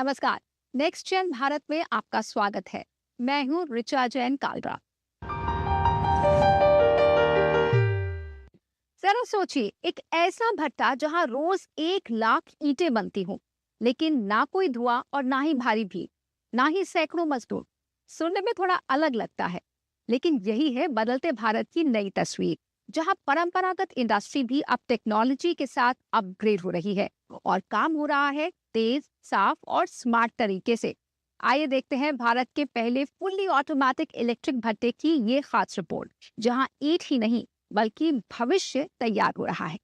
नमस्कार। Next gen Bharat में आपका स्वागत है। मैं हूँ ऋचा जैन कालरा। जरा सोचिए, एक ऐसा भट्टा जहाँ रोज 1 लाख ईंटें बनती हों, लेकिन ना कोई धुआं और ना ही भारी भीड़, ना ही सैकड़ों मजदूर। सुनने में थोड़ा अलग लगता है, लेकिन यही है बदलते भारत की नई तस्वीर, जहाँ परंपरागत इंडस्ट्री भी अब टेक्नोलॉजी के साथ अपग्रेड हो रही है और काम हो रहा है तेज, साफ और स्मार्ट तरीके से। आइए देखते हैं भारत के पहले फुल्ली ऑटोमेटिक इलेक्ट्रिक भट्टे की ये खास रिपोर्ट, जहां ईंट ही नहीं बल्कि भविष्य तैयार हो रहा है।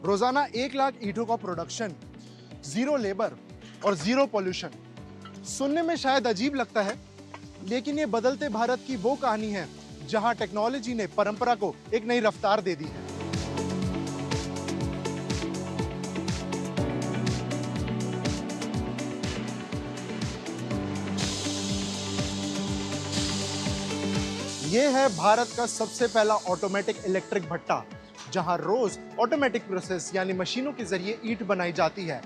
रोजाना 1 लाख ईंटों का प्रोडक्शन, जीरो लेबर और जीरो पॉल्यूशन। सुनने में शायद अजीब लगता है, लेकिन ये बदलते भारत की वो कहानी है जहां टेक्नोलॉजी ने परंपरा को एक नई रफ्तार दे दी है। ये है भारत का सबसे पहला ऑटोमेटिक इलेक्ट्रिक भट्टा, जहां रोज ऑटोमेटिक प्रोसेस यानी मशीनों के जरिए ईंट बनाई जाती है।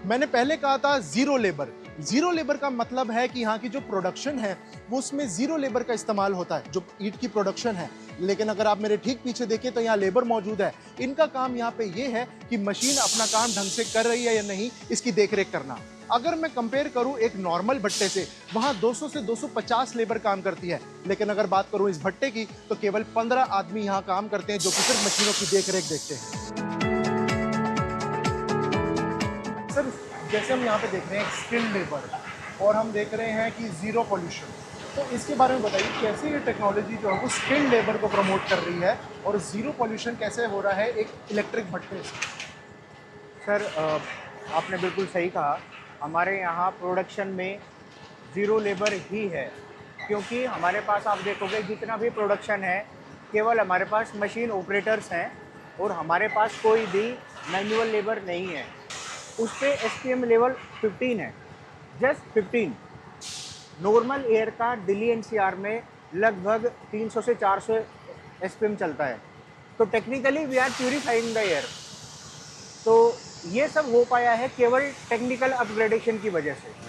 मैंने पहले कहा था जीरो लेबर। जीरो लेबर का मतलब है कि यहाँ की जो प्रोडक्शन है वो उसमें जीरो लेबर का इस्तेमाल होता है, जो ईंट की प्रोडक्शन है। लेकिन अगर आप मेरे ठीक पीछे देखें तो यहाँ लेबर मौजूद है। इनका काम यहाँ पे ये है कि मशीन अपना काम ढंग से कर रही है या नहीं, इसकी देखरेख करना। अगर मैं कंपेयर करूं एक नॉर्मल भट्टे से, वहां 200 से 250 लेबर काम करती है। लेकिन अगर बात करूं इस भट्टे की, तो केवल 15 आदमी यहां काम करते हैं, जो कि सिर्फ मशीनों की देखरेख देखते हैं। सर, जैसे हम यहाँ पे देख रहे हैं स्किल्ड लेबर, और हम देख रहे हैं कि जीरो पॉल्यूशन, तो इसके बारे में बताइए कैसे ये टेक्नोलॉजी जो है वो स्किल्ड लेबर को प्रमोट कर रही है, और जीरो पॉल्यूशन कैसे हो रहा है एक इलेक्ट्रिक भट्टे से। सर आपने बिल्कुल सही कहा। हमारे यहाँ प्रोडक्शन में ज़ीरो लेबर ही है, क्योंकि हमारे पास आप देखोगे जितना भी प्रोडक्शन है, केवल हमारे पास मशीन ऑपरेटर्स हैं और हमारे पास कोई भी मैनुअल लेबर नहीं है। उस पे एसपीएम लेवल 15 है, जस्ट 15। नॉर्मल एयर का दिल्ली एनसीआर में लगभग 300 से 400 एसपीएम चलता है। तो technically we are purifying the air. तो ये सब हो पाया है केवल टेक्निकल अपग्रेडेशन की वजह से।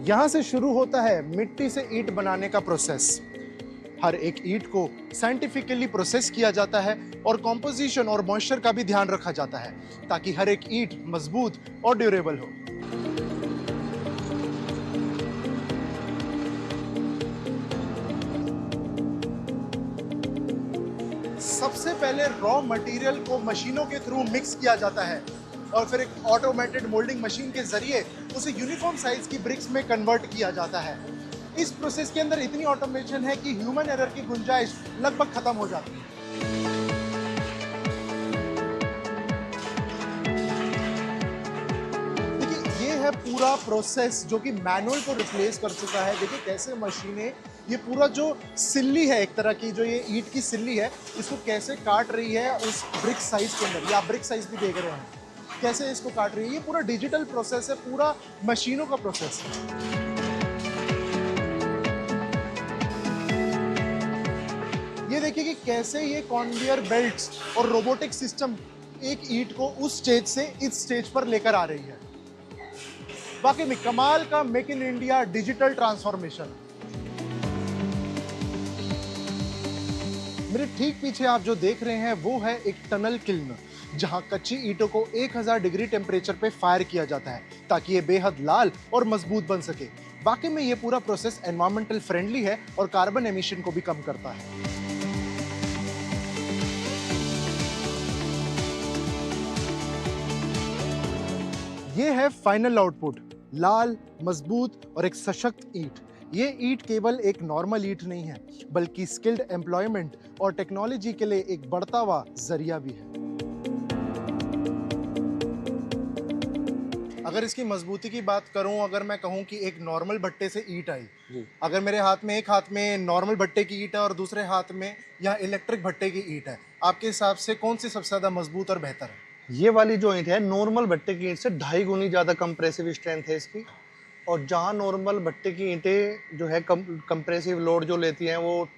यहां से शुरू होता है मिट्टी से ईंट बनाने का प्रोसेस। हर एक ईंट को साइंटिफिकली प्रोसेस किया जाता है और कॉम्पोजिशन और मॉइस्चर का भी ध्यान रखा जाता है, ताकि हर एक ईंट मजबूत और ड्यूरेबल हो। सबसे पहले रॉ मटेरियल को मशीनों के थ्रू मिक्स किया जाता है और फिर एक ऑटोमेटेड मोल्डिंग मशीन के जरिए उसे यूनिफॉर्म साइज की ब्रिक्स में कन्वर्ट किया जाता है। इस प्रोसेस के अंदर इतनी ऑटोमेशन है कि ह्यूमन एरर की गुंजाइश लगभग खत्म हो जाती है। देखिए, ये है पूरा प्रोसेस जो कि मैनुअल को रिप्लेस कर चुका है। देखिए कैसे मशीनें ये पूरा जो सिल्ली है, एक तरह की जो ये ईंट की सिल्ली है, इसको कैसे काट रही है उस ब्रिक साइज के अंदर। ये आप ब्रिक साइज भी देख रहे हैं कैसे इसको काट रही है। ये पूरा डिजिटल प्रोसेस है, पूरा मशीनों का प्रोसेस है। ये देखिए कि कैसे ये कन्वेयर बेल्ट्स और रोबोटिक सिस्टम एक ईंट को उस स्टेज से इस स्टेज पर लेकर आ रही है। वाकई में कमाल का make in India digital transformation. मेरे ठीक पीछे आप जो देख रहे हैं वो है एक टनल किल्न, जहां कच्ची ईंटों को 1000 डिग्री टेम्परेचर पे फायर किया जाता है ताकि ये बेहद लाल और मजबूत बन सके। वाकई में ये पूरा प्रोसेस एनवायरमेंटल फ्रेंडली है और कार्बन एमिशन को भी कम करता है। ये है फाइनल आउटपुट, लाल, मजबूत और एक सशक्त ईंट। ये ईंट केवल एक नॉर्मल ईंट नहीं है, बल्कि स्किल्ड एम्प्लॉयमेंट और टेक्नोलॉजी के लिए एक बढ़ता हुआ जरिया भी है। अगर इसकी मजबूती की बात करूं, अगर मैं कहूं कि एक नॉर्मल भट्टे से ईंट आई, अगर मेरे हाथ में एक हाथ में नॉर्मल भट्टे की ईंट है और दूसरे हाथ में यहाँ इलेक्ट्रिक भट्टे की ईंट है, आपके हिसाब से कौन सी सबसे ज्यादा मजबूत और बेहतर है? ये वाली जो ईंट है नॉर्मल भट्टे की ईंट से 2.5 गुनी ज़्यादा कंप्रेसिव स्ट्रेंथ है इसकी। और जहाँ नॉर्मल भट्टे की ईंटें जो है कंप्रेसिव लोड जो लेती हैं वो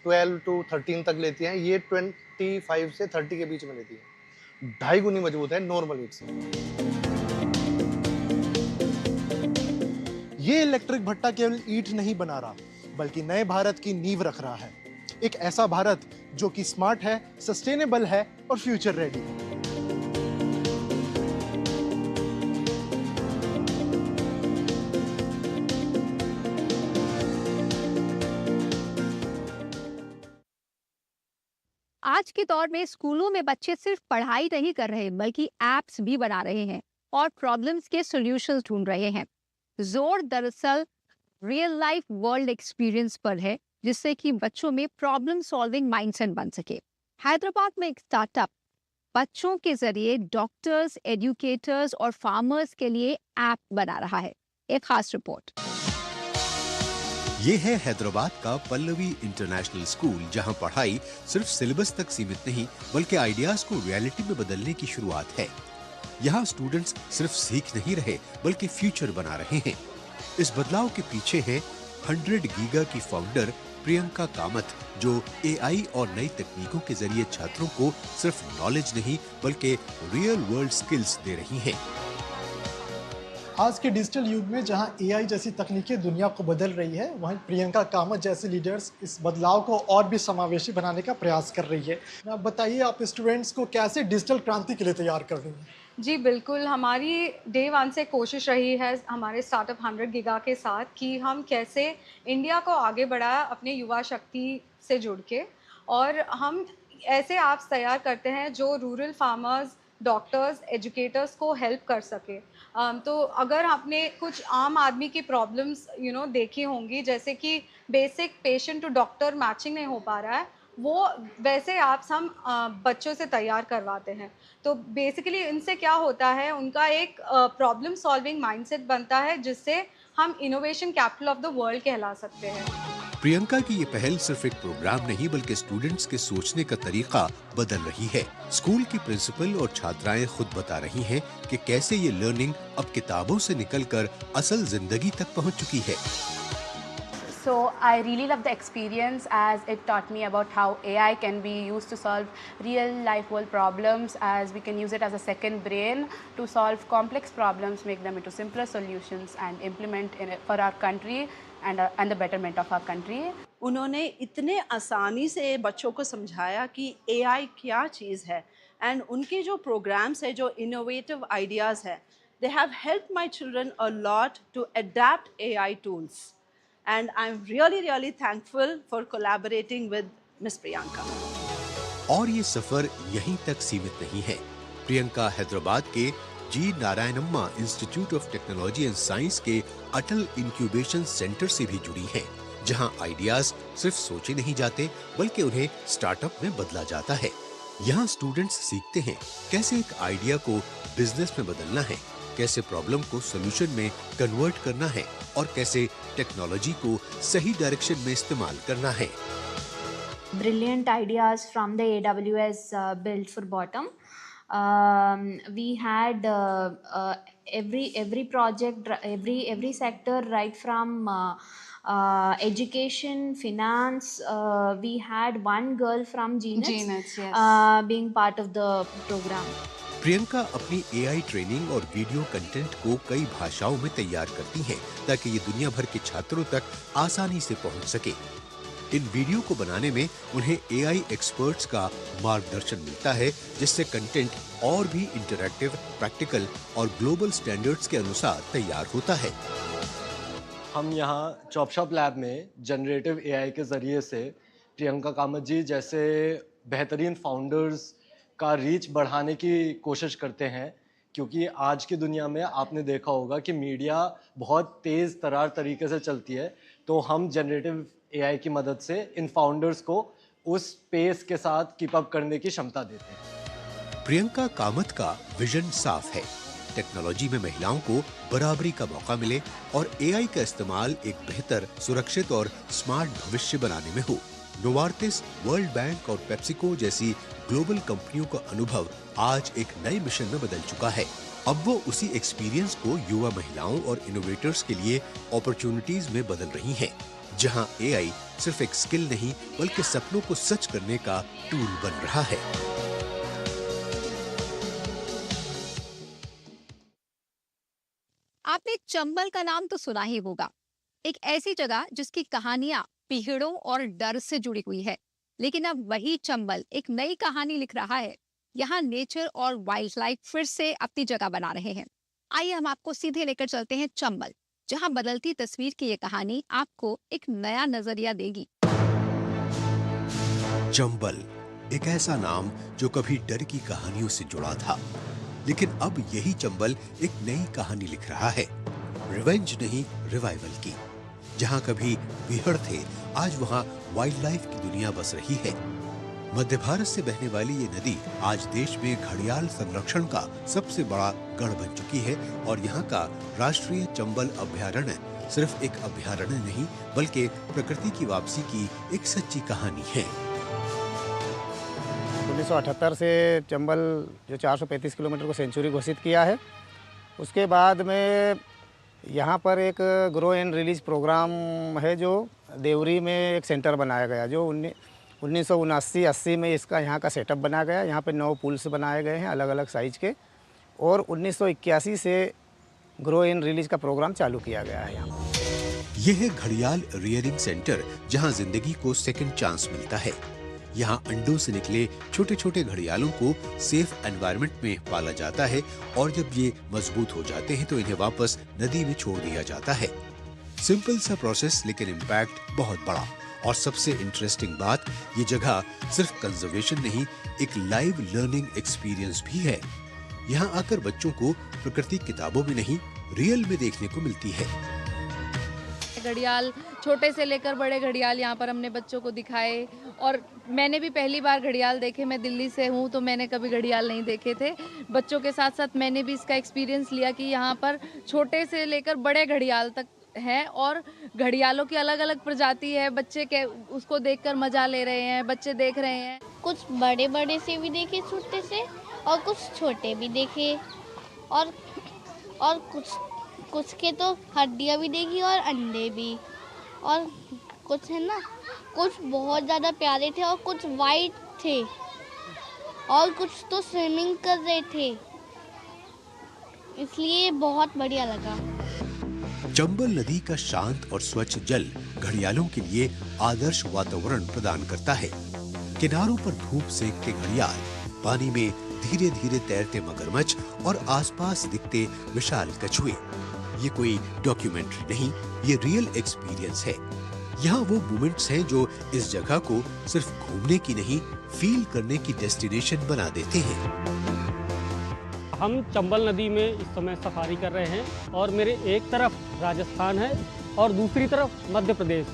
12 to 13 तक लेती हैं, ये 25 से 30 के बीच में लेती है। 2.5 गुनी मजबूत है नॉर्मल ईंट से। ये इलेक्ट्रिक भट्टा केवल ईंट नहीं बना रहा, बल्कि नए भारत की नींव रख रहा है। एक ऐसा भारत जो कि स्मार्ट है, सस्टेनेबल है और फ्यूचर रेडी है। आज के दौर में स्कूलों में बच्चे सिर्फ पढ़ाई नहीं कर रहे बल्कि एप्स भी बना रहे हैं और प्रॉब्लम्स के सॉल्यूशंस ढूंढ रहे हैं। जोर दरअसल रियल लाइफ वर्ल्ड एक्सपीरियंस पर है, जिससे कि बच्चों में प्रॉब्लम सॉल्विंग माइंडसेट बन सके। हैदराबाद में एक स्टार्टअप बच्चों के जरिए डॉक्टर्स, एजुकेटर्स और फार्मर्स के लिए ऐप बना रहा है। एक खास रिपोर्ट। ये है हैदराबाद का पल्लवी इंटरनेशनल स्कूल, जहां पढ़ाई सिर्फ सिलेबस तक सीमित नहीं बल्कि आइडियाज को रियलिटी में बदलने की शुरुआत है। यहाँ स्टूडेंट्स सिर्फ सीख नहीं रहे बल्कि फ्यूचर बना रहे हैं। इस बदलाव के पीछे है 100 गीगा की फाउंडर प्रियंका कामत, जो एआई और नई तकनीकों के जरिए छात्रों को सिर्फ नॉलेज नहीं बल्कि रियल वर्ल्ड स्किल्स दे रही हैं। आज के डिजिटल युग में जहां एआई जैसी तकनीकें दुनिया को बदल रही है, वहीं प्रियंका कामत जैसी लीडर्स इस बदलाव को और भी समावेशी बनाने का प्रयास कर रही है। आप बताइए, आप स्टूडेंट्स को कैसे डिजिटल क्रांति के लिए तैयार कर रही हैं? जी बिल्कुल, हमारी डे वन से कोशिश रही है हमारे स्टार्टअप 100 गीगा के साथ कि हम कैसे इंडिया को आगे बढ़ाया अपने युवा शक्ति से जुड़ के, और हम ऐसे ऐप्स तैयार करते हैं जो रूरल फार्मर्स, डॉक्टर्स, एजुकेटर्स को हेल्प कर सके। तो अगर आपने कुछ आम आदमी की प्रॉब्लम्स देखी होंगी, जैसे कि basic patient to doctor matching नहीं हो पा रहा है, वो वैसे ऐप्स हम बच्चों से तैयार करवाते हैं। तो बेसिकली इनसे क्या होता है, उनका एक प्रॉब्लम सॉल्विंग माइंडसेट बनता है, जिससे हम innovation capital of the world कहला सकते हैं। प्रियंका की ये पहल सिर्फ एक प्रोग्राम नहीं बल्कि स्टूडेंट्स के सोचने का तरीका बदल रही है। स्कूल की प्रिंसिपल और छात्राएं खुद बता रही हैं कि कैसे ये लर्निंग अब किताबों से निकलकर असल जिंदगी तक पहुंच चुकी है। So I really love the experience, as it taught me about how AI can be used to solve real life world problems, as we can use it as a second brain to solve complex problems, make them into simpler solutions and implement in it for our country and the betterment of our country. उन्होंने इतने आसानी से बच्चों को समझाया कि AI क्या चीज़ है, एंड उनके जो प्रोग्राम्स है, जो इनोवेटिव आइडियाज़ है, they have helped my children a lot to adapt AI tools. And I'm really thankful for collaborating with Miss Priyanka. और ये सफर यहीं तक सीमित नहीं है। प्रियंका हैदराबाद के G Narayanamma institute of technology and science के अटल इंक्यूबेशन सेंटर से भी जुड़ी है, जहां आइडियाज सिर्फ सोचे नहीं जाते बल्कि उन्हें स्टार्टअप में बदला जाता है। यहाँ स्टूडेंट्स सीखते हैं कैसे एक आइडिया को बिजनेस में बदलना है, कैसे प्रॉब्लम को सॉल्यूशन में कन्वर्ट करना है और कैसे टेक्नोलॉजी को सही डायरेक्शन में इस्तेमाल करना है। Brilliant ideas from the AWS built for bottom. We had every project, every sector, right from education, finance. We had one girl from GNETS, yes. Being part of the program. Priyanka अपनी AI training और video content को कई भाषाओं में तैयार करती हैं ताकि ये दुनिया भर के छात्रों तक आसानी से पहुंच सके। इन वीडियो को बनाने में उन्हें एआई एक्सपर्ट्स का मार्गदर्शन मिलता है, जिससे कंटेंट और भी इंटरैक्टिव, प्रैक्टिकल और ग्लोबल स्टैंडर्ड्स के अनुसार तैयार होता है। हम यहाँ चॉपशॉप लैब में जनरेटिव एआई के ज़रिए से प्रियंका कामत जी जैसे बेहतरीन फाउंडर्स का रीच बढ़ाने की कोशिश करते हैं, क्योंकि आज की दुनिया में आपने देखा होगा कि मीडिया बहुत तेज़ तरार तरीके से चलती है। तो हम जनरेटिव एआई की मदद से इन फाउंडर्स को उस पेस के साथ कीप अप करने की क्षमता देते हैं। प्रियंका कामत का विजन साफ है, टेक्नोलॉजी में महिलाओं को बराबरी का मौका मिले और एआई का इस्तेमाल एक बेहतर, सुरक्षित और स्मार्ट भविष्य बनाने में हो। नोवार्टिस, वर्ल्ड बैंक और पेप्सिको जैसी ग्लोबल कंपनियों का अनुभव आज एक नए मिशन में बदल चुका है। अब वो उसी एक्सपीरियंस को युवा महिलाओं और इनोवेटर्स के लिए अपॉर्चुनिटीज में बदल रही हैं, जहां एआई सिर्फ एक स्किल नहीं बल्कि सपनों को सच करने का टूल बन रहा है। आपने चंबल का नाम तो सुना ही होगा, एक ऐसी जगह जिसकी कहानियां पीड़ों और डर से जुड़ी हुई है। लेकिन अब वही चंबल एक नई कहानी लिख रहा है। यहाँ नेचर और वाइल्ड लाइफ फिर से अपनी जगह बना रहे हैं। आइए हम आपको सीधे लेकर चलते हैं चंबल, जहाँ बदलती तस्वीर की ये कहानी आपको एक नया नजरिया देगी। चंबल एक ऐसा नाम जो कभी डर की कहानियों से जुड़ा था, लेकिन अब यही चंबल एक नई कहानी लिख रहा है, रिवेंज नहीं रिवाइवल की। जहां कभी बीहड़ थे, आज वहां वाइल्ड लाइफ की दुनिया बस रही है। मध्य भारत से बहने वाली ये नदी आज देश में घड़ियाल संरक्षण का सबसे बड़ा गढ़ बन चुकी है और यहाँ का राष्ट्रीय चंबल अभयारण्य सिर्फ एक अभयारण्य नहीं बल्कि प्रकृति की वापसी की एक सच्ची कहानी है। 1978 से चंबल जो 435 किलोमीटर को सेंचुरी घोषित किया है, उसके बाद में यहाँ पर एक ग्रो एंड रिलीज प्रोग्राम है जो देवरी में एक सेंटर बनाया गया, जो 1979-80 में इसका यहाँ का सेटअप बनाया गया। यहाँ पे 9 पुल्स बनाए गए हैं अलग अलग साइज के, और 1981 से ग्रो एंड रिलीज का प्रोग्राम चालू किया गया है यहाँ। यह है घड़ियाल रियरिंग सेंटर, जहाँ जिंदगी को सेकंड चांस मिलता है। यहाँ अंडों से निकले छोटे छोटे घड़ियालों को सेफ एनवायरनमेंट में पाला जाता है और जब ये मजबूत हो जाते हैं तो इन्हें वापस नदी में छोड़ दिया जाता है। सिंपल सा प्रोसेस, लेकिन इम्पैक्ट बहुत बड़ा। और सबसे इंटरेस्टिंग बात, ये जगह सिर्फ कंजर्वेशन नहीं, एक लाइव लर्निंग एक्सपीरियंस भी है। यहाँ आकर बच्चों को प्रकृति किताबों में नहीं, रियल में देखने को मिलती है। घड़ियाल, छोटे से लेकर बड़े घड़ियाल यहाँ पर हमने बच्चों को दिखाए, और मैंने भी पहली बार घड़ियाल देखे। मैं दिल्ली से हूँ तो मैंने कभी घड़ियाल नहीं देखे थे। बच्चों के साथ साथ मैंने भी इसका एक्सपीरियंस लिया कि यहाँ पर छोटे से लेकर बड़े घड़ियाल तक है और घड़ियालों की अलग अलग प्रजाति है। बच्चे के उसको देखकर मजा ले रहे हैं, बच्चे देख रहे हैं। कुछ बड़े बड़े से भी देखे छोटे से, और कुछ छोटे भी देखे, और कुछ के तो हड्डियाँ भी देखी और अंडे भी, और कुछ है ना, कुछ बहुत ज़्यादा प्यारे थे और कुछ वाइट थे, और कुछ तो स्विमिंग कर रहे थे, इसलिए बहुत बढ़िया लगा। चंबल नदी का शांत और स्वच्छ जल घड़ियालों के लिए आदर्श वातावरण प्रदान करता है। किनारों पर धूप सेकते घड़ियाल, पानी में धीरे धीरे तैरते मगरमच्छ और आसपास दिखते विशाल कछुए। ये कोई डॉक्यूमेंट्री नहीं, ये रियल एक्सपीरियंस है। यहाँ वो मोमेंट्स हैं जो इस जगह को सिर्फ घूमने की नहीं, फील करने की डेस्टिनेशन बना देते हैं। हम चंबल नदी में इस समय सफारी कर रहे हैं और मेरे एक तरफ राजस्थान है और दूसरी तरफ मध्य प्रदेश।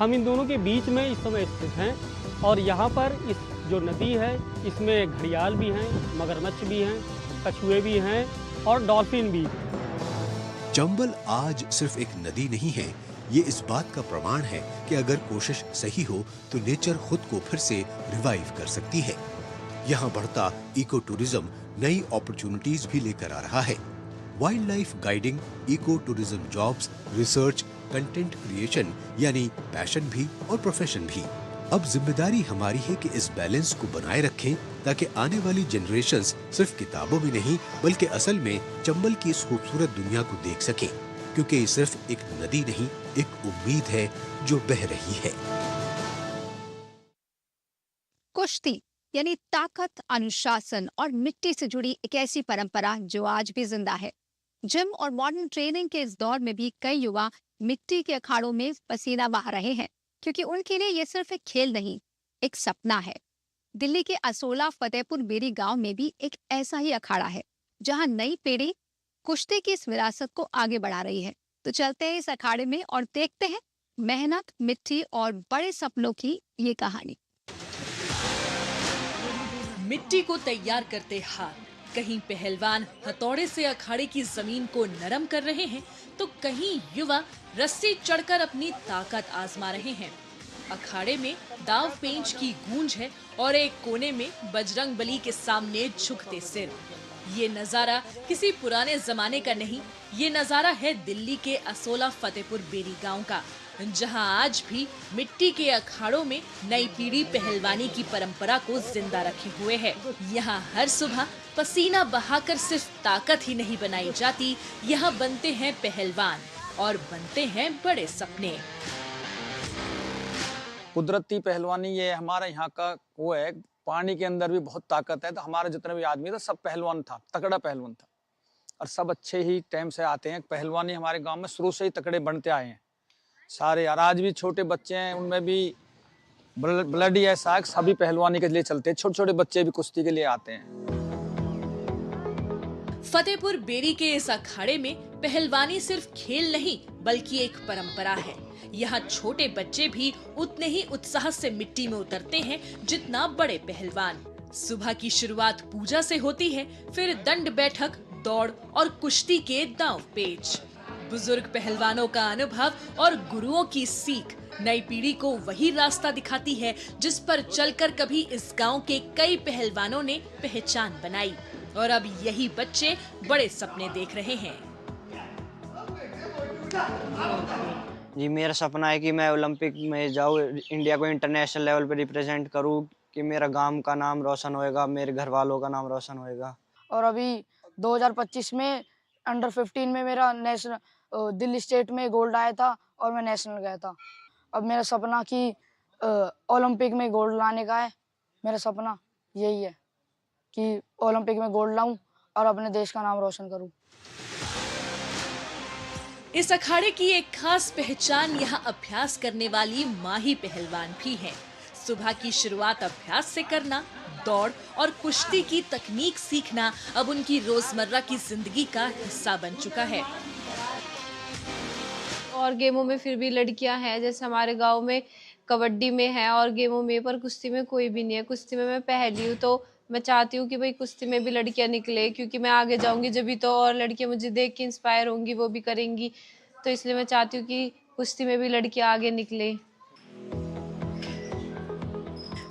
हम इन दोनों के बीच में इस समय स्थित हैं और यहाँ पर इस जो नदी है इसमें घड़ियाल भी हैं, मगरमच्छ भी हैं, कछुए भी हैं और डॉल्फिन भी। चंबल आज सिर्फ एक नदी नहीं है, ये इस बात का प्रमाण है कि अगर कोशिश सही हो तो नेचर खुद को फिर से रिवाइव कर सकती है। यहाँ बढ़ता इको टूरिज्म नई अपॉर्चुनिटीज भी लेकर आ रहा है। Wildlife guiding, eco tourism jobs, research, content creation, यानी पैशन भी और प्रोफेशन भी। अब जिम्मेदारी हमारी है कि इस बैलेंस को बनाए रखें ताकि आने वाली जनरेशंस सिर्फ किताबों में नहीं बल्कि असल में चंबल की इस खूबसूरत दुनिया को देख सकें, क्योंकि ये सिर्फ एक नदी नहीं, एक उम्मीद है जो बह रही है। कुश्ती यानी ताकत, अनुशासन और मिट्टी से जुड़ी एक ऐसी परंपरा जो आज भी जिंदा है। जिम और मॉडर्न ट्रेनिंग के इस दौर में भी कई युवा मिट्टी के अखाड़ों में पसीना बहा रहे हैं, क्योंकि उनके लिए ये सिर्फ एक खेल नहीं, एक सपना है। दिल्ली के असोला फतेहपुर बेरी गांव में भी एक ऐसा ही अखाड़ा है, जहां नई पीढ़ी कुश्ती की इस विरासत को आगे बढ़ा रही है। तो चलते हैं इस अखाड़े में और देखते हैं मेहनत, मिट्टी और बड़े सपनों की ये कहानी। मिट्टी को तैयार करते हाथ, कहीं पहलवान हथौड़े से अखाड़े की जमीन को नरम कर रहे हैं तो कहीं युवा रस्सी चढ़कर अपनी ताकत आजमा रहे हैं। अखाड़े में दाव पेंच की गूंज है और एक कोने में बजरंग बली के सामने झुकते सिर। ये नजारा किसी पुराने जमाने का नहीं, ये नजारा है दिल्ली के असोला फतेहपुर बेरी गांव का, जहां आज भी मिट्टी के अखाड़ों में नई पीढ़ी पहलवानी की परंपरा को जिंदा रखे हुए है। यहाँ हर सुबह पसीना बहाकर सिर्फ ताकत ही नहीं बनाई जाती, यहाँ बनते हैं पहलवान और बनते हैं बड़े सपने। कुदरती पहलवानी ये हमारा यहाँ का वो है, पानी के अंदर भी बहुत ताकत है। तो हमारे जितने भी आदमी था सब पहलवान था, तगड़ा पहलवान था, और सब अच्छे ही टाइम से आते हैं। पहलवानी हमारे गांव में शुरू से ही तगड़े बनते आए हैं सारे। यार आज भी छोटे बच्चे हैं, उनमें भी ब्लड ही ऐसा है, सभी पहलवानी के लिए चलते हैं। छोटे छोटे बच्चे भी कुश्ती के लिए आते हैं। फतेहपुर बेरी के इस अखाड़े में पहलवानी सिर्फ खेल नहीं बल्कि एक परंपरा है। यहाँ छोटे बच्चे भी उतने ही उत्साह से मिट्टी में उतरते हैं जितना बड़े पहलवान। सुबह की शुरुआत पूजा से होती है, फिर दंड बैठक, दौड़ और कुश्ती के दांव पेच। बुजुर्ग पहलवानों का अनुभव और गुरुओं की सीख नई पीढ़ी को वही रास्ता दिखाती है जिस पर चलकर कभी इस गांव के कई पहलवानों ने पहचान बनाई, और अब यही बच्चे बड़े सपने देख रहे हैं। जी मेरा सपना है कि मैं ओलंपिक में जाऊँ, इंडिया को इंटरनेशनल लेवल पे रिप्रेजेंट करूँ, कि मेरा गांव का नाम रोशन होएगा, मेरे घर वालों का नाम रोशन होएगा। और अभी 2025 में अंडर 15 में मेरा नेशनल दिल्ली स्टेट में गोल्ड आया था और मैं नेशनल गया था। अब मेरा सपना कि ओलंपिक में गोल्ड लाने का है। मेरा सपना यही है कि ओलंपिक में गोल्ड लाऊं और अपने देश का नाम रोशन करूं। इस अखाड़े की एक खास पहचान यहाँ अभ्यास करने वाली माही पहलवान भी है। सुबह की शुरुआत अभ्यास से करना, दौड़ और कुश्ती की तकनीक सीखना अब उनकी रोजमर्रा की जिंदगी का हिस्सा बन चुका है। और गेमों में फिर भी लड़कियां हैं, जैसे हमारे गांव में कबड्डी में है और गेमों में, पर कुश्ती में कोई भी नहीं है। कुश्ती में मैं पहली हूँ, तो मैं चाहती हूँ कि भाई कुश्ती में भी लड़कियां निकले, क्योंकि मैं आगे जाऊंगी जब भी तो और लड़कियां मुझे देख के इंस्पायर होंगी, वो भी करेंगी। तो इसलिए मैं चाहती हूँ कि कुश्ती में भी लड़कियां आगे निकले।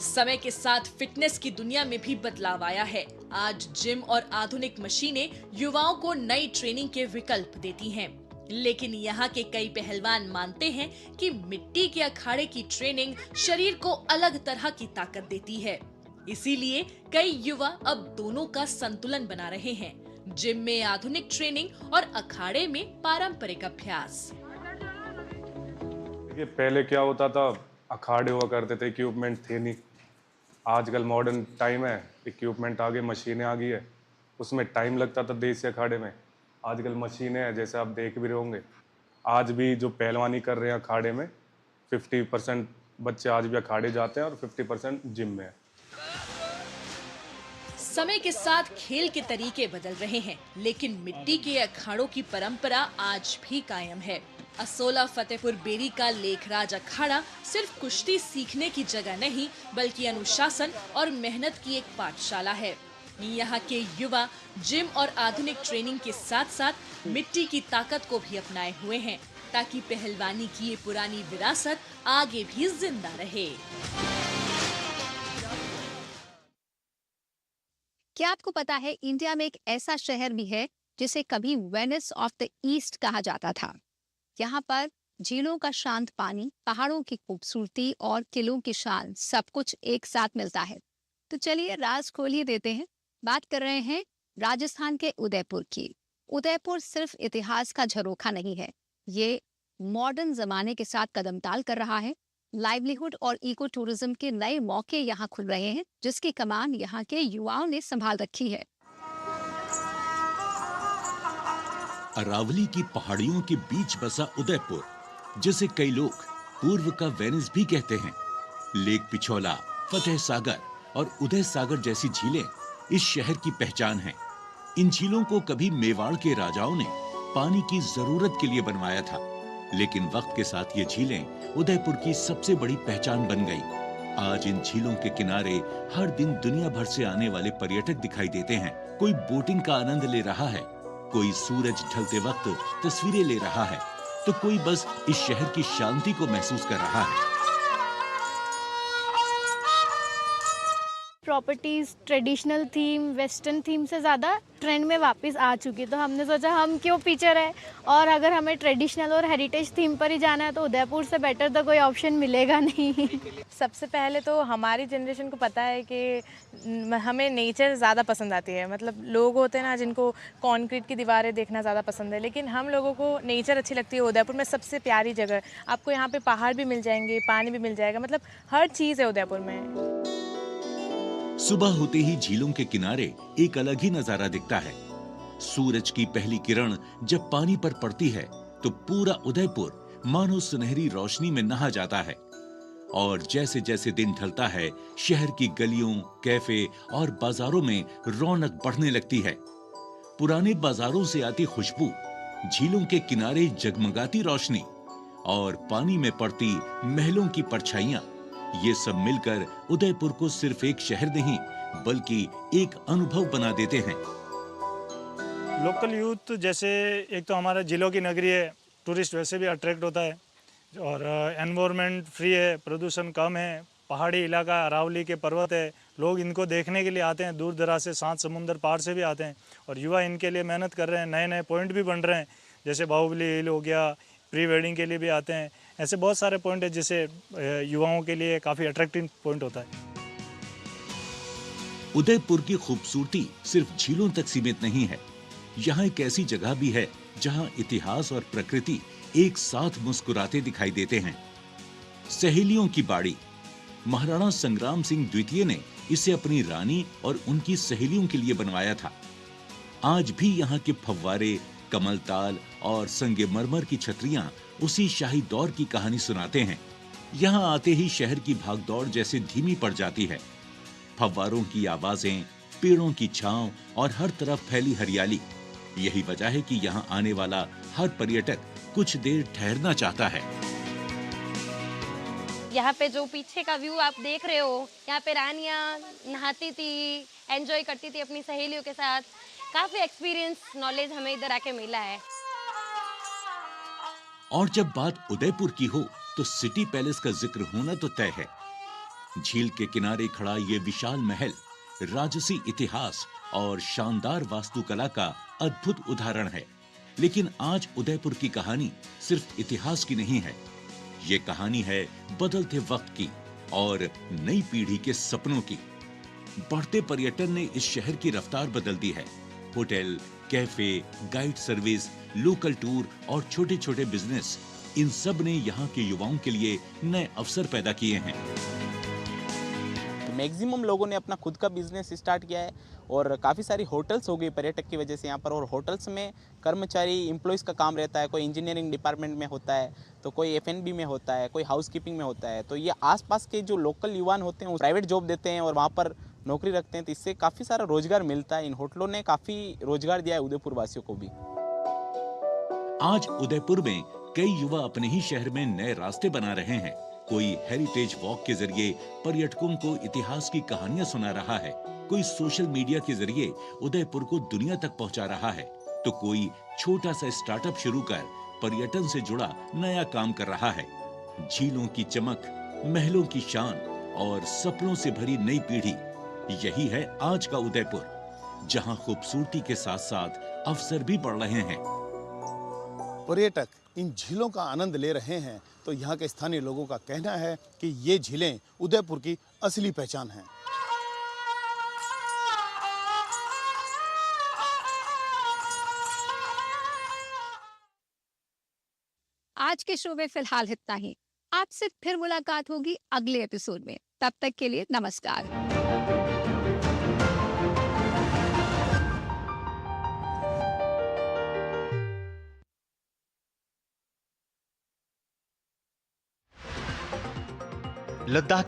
समय के साथ फिटनेस की दुनिया में भी बदलाव आया है। आज जिम और आधुनिक मशीनें युवाओं को नई ट्रेनिंग के विकल्प देती हैं। लेकिन यहाँ के कई पहलवान मानते हैं कि मिट्टी के अखाड़े की ट्रेनिंग शरीर को अलग तरह की ताकत देती है। इसीलिए कई युवा अब दोनों का संतुलन बना रहे हैं, जिम में आधुनिक ट्रेनिंग और अखाड़े में पारंपरिक अभ्यास। पहले क्या होता था, अखाड़े हुआ करते थे, इक्विपमेंट थे नहीं। आजकल मॉडर्न टाइम है, इक्विपमेंट आ गए, मशीनें आ गई है। उसमें टाइम लगता था देसी अखाड़े में, आजकल मशीनें हैं, जैसे आप देख भी रहे होंगे। आज भी जो पहलवानी कर रहे हैं अखाड़े में, 50% बच्चे आज भी अखाड़े जाते हैं और 50% जिम में है। समय के साथ खेल के तरीके बदल रहे हैं, लेकिन मिट्टी के अखाड़ों की परंपरा आज भी कायम है। असोला फतेहपुर बेरी का लेखराज अखाड़ा सिर्फ कुश्ती सीखने की जगह नहीं, बल्कि अनुशासन और मेहनत की एक पाठशाला है। यहाँ के युवा जिम और आधुनिक ट्रेनिंग के साथ साथ मिट्टी की ताकत को भी अपनाए हुए हैं, ताकि पहलवानी की ये पुरानी विरासत आगे भी जिंदा रहे। क्या आपको पता है इंडिया में एक ऐसा शहर भी है जिसे कभी वेनिस ऑफ द ईस्ट कहा जाता था। यहाँ पर झीलों का शांत पानी, पहाड़ों की खूबसूरती और किलों की शान सब कुछ एक साथ मिलता है। तो चलिए राज खोलिए देते हैं। बात कर रहे हैं राजस्थान के उदयपुर की। उदयपुर सिर्फ इतिहास का झरोखा नहीं है, ये मॉडर्न जमाने के साथ कदमताल कर रहा है। लाइवलीहुड और इको टूरिज्म के नए मौके यहाँ खुल रहे हैं, जिसकी कमान यहाँ के युवाओं ने संभाल रखी है। अरावली की पहाड़ियों के बीच बसा उदयपुर, जिसे कई लोग पूर्व का वेनिस भी कहते हैं। लेक पिछोला, फतेह सागर और उदय सागर जैसी झीलें इस शहर की पहचान हैं। इन झीलों को कभी मेवाड़ के राजाओं ने पानी की जरूरत के लिए बनवाया था, लेकिन वक्त के साथ ये झीलें उदयपुर की सबसे बड़ी पहचान बन गई। आज इन झीलों के किनारे हर दिन दुनिया भर से आने वाले पर्यटक दिखाई देते हैं। कोई बोटिंग का आनंद ले रहा है, कोई सूरज ढलते वक्त तस्वीरें ले रहा है, तो कोई बस इस शहर की शांति को महसूस कर रहा है। Properties traditional theme western theme से ज़्यादा ट्रेंड में वापस आ चुकी है, तो हमने सोचा हम क्यों पीछे रहे, और अगर हमें ट्रेडिशनल और हेरिटेज थीम पर ही जाना है तो उदयपुर से बेटर तो कोई ऑप्शन मिलेगा नहीं। सबसे पहले तो हमारी जनरेशन को पता है कि हमें नेचर ज़्यादा पसंद आती है। मतलब लोग होते हैं ना जिनको कंक्रीट की दीवारें देखना ज़्यादा पसंद है, लेकिन हम लोगों को नेचर अच्छी लगती है। उदयपुर में सबसे प्यारी जगह है, आपको यहाँ पे पहाड़ भी मिल जाएंगे, पानी भी मिल जाएगा, मतलब हर चीज़ है उदयपुर में। सुबह होते ही झीलों के किनारे एक अलग ही नजारा दिखता है। सूरज की पहली किरण जब पानी पर पड़ती है तो पूरा उदयपुर मानो सुनहरी रोशनी में नहा जाता है। और जैसे जैसे दिन ढलता है, शहर की गलियों, कैफे और बाजारों में रौनक बढ़ने लगती है। पुराने बाजारों से आती खुशबू, झीलों के किनारे जगमगाती रोशनी और पानी में पड़ती महलों की परछाइयां, ये सब मिलकर उदयपुर को सिर्फ एक शहर नहीं बल्कि एक अनुभव बना देते हैं। लोकल यूथ जैसे एक तो हमारा जिलों की नगरी है, टूरिस्ट वैसे भी अट्रैक्ट होता है, और एनवायरनमेंट फ्री है, प्रदूषण कम है, पहाड़ी इलाका, अरावली के पर्वत है, लोग इनको देखने के लिए आते हैं, दूर दराज से, 7 समुंदर पार से भी आते हैं। और युवा इनके लिए मेहनत कर रहे हैं, नए नए पॉइंट भी बन रहे हैं, जैसे बाहुबली हिल हो गया, प्री वेडिंग के लिए भी आते हैं। ऐसे बहुत सारे पॉइंट है जिससे युवाओं के लिए काफ़ी अट्रैक्टिव पॉइंट होता है। उदयपुर की खूबसूरती सिर्फ झीलों तक सीमित नहीं है। यहाँ एक ऐसी जगह भी है जहाँ इतिहास और प्रकृति एक साथ मुस्कुराते दिखाई देते हैं। सहेलियों की बाड़ी, महाराणा संग्राम सिंह द्वितीय ने इसे अपनी रानी और उनकी सहेलियों के लिए बनवाया था। आज भी यहाँ के फव्वारे, कमलताल और संगमरमर की छतरियां उसी शाही दौर की कहानी सुनाते हैं। यहाँ आते ही शहर की भागदौड़ जैसे धीमी पड़ जाती है। फव्वारों की आवाजें, पेड़ों की छांव और हर तरफ फैली हरियाली, यही वजह है कि यहाँ आने वाला हर पर्यटक कुछ देर ठहरना चाहता है। यहाँ पे जो पीछे का व्यू आप देख रहे हो, यहाँ पे रानियाँ नहाती थी, एंजॉय करती थी अपनी सहेलियों के साथ। काफी एक्सपीरियंस, नॉलेज हमें इधर आके मिला है। और जब बात उदयपुर की हो तो सिटी पैलेस का जिक्र होना तो तय है। झील के किनारे खड़ा ये विशाल महल राजसी इतिहास और शानदार वास्तुकला का अद्भुत उदाहरण है। लेकिन आज उदयपुर की कहानी सिर्फ इतिहास की नहीं है, ये कहानी है बदलते वक्त की और नई पीढ़ी के सपनों की। बढ़ते पर्यटन ने इस शहर की रफ्तार बदल दी है। Hotel, cafe, guide service, local tour और छोटे छोटे बिजनेस, इन सब ने यहाँ के युवाओं के लिए नए अवसर पैदा किए हैं। मैक्सिमम लोगों ने अपना खुद का बिजनेस स्टार्ट किया है और काफ़ी सारी होटल्स हो गई पर्यटक की वजह से यहाँ पर। और होटल्स में कर्मचारी एम्प्लॉयज़ का काम रहता है, कोई इंजीनियरिंग डिपार्टमेंट में होता है, तो कोई F&B में होता है, कोई हाउसकीपिंग में होता है। तो ये आसपास के जो लोकल युवान होते हैं वो प्राइवेट जॉब देते हैं और वहाँ पर नौकरी रखते हैं, तो इससे काफ़ी सारा रोजगार मिलता है। इन होटलों ने काफ़ी रोजगार दिया है उदयपुर वासियों को भी। आज उदयपुर में कई युवा अपने ही शहर में नए रास्ते बना रहे हैं। कोई हेरिटेज वॉक के जरिए पर्यटकों को इतिहास की कहानियां सुना रहा है, कोई सोशल मीडिया के जरिए उदयपुर को दुनिया तक पहुंचा रहा है, तो कोई छोटा सा स्टार्टअप शुरू कर पर्यटन से जुड़ा नया काम कर रहा है। झीलों की चमक, महलों की शान और सपनों से भरी नई पीढ़ी, यही है आज का उदयपुर, जहां खूबसूरती के साथ साथ अवसर भी बढ़ रहे हैं। पर्यटक इन झीलों का आनंद ले रहे हैं, तो यहाँ के स्थानीय लोगों का कहना है कि ये झीलें उदयपुर की असली पहचान हैं। आज के शो में फिलहाल इतना ही। आपसे फिर मुलाकात होगी अगले एपिसोड में। तब तक के लिए नमस्कार। लद्दाख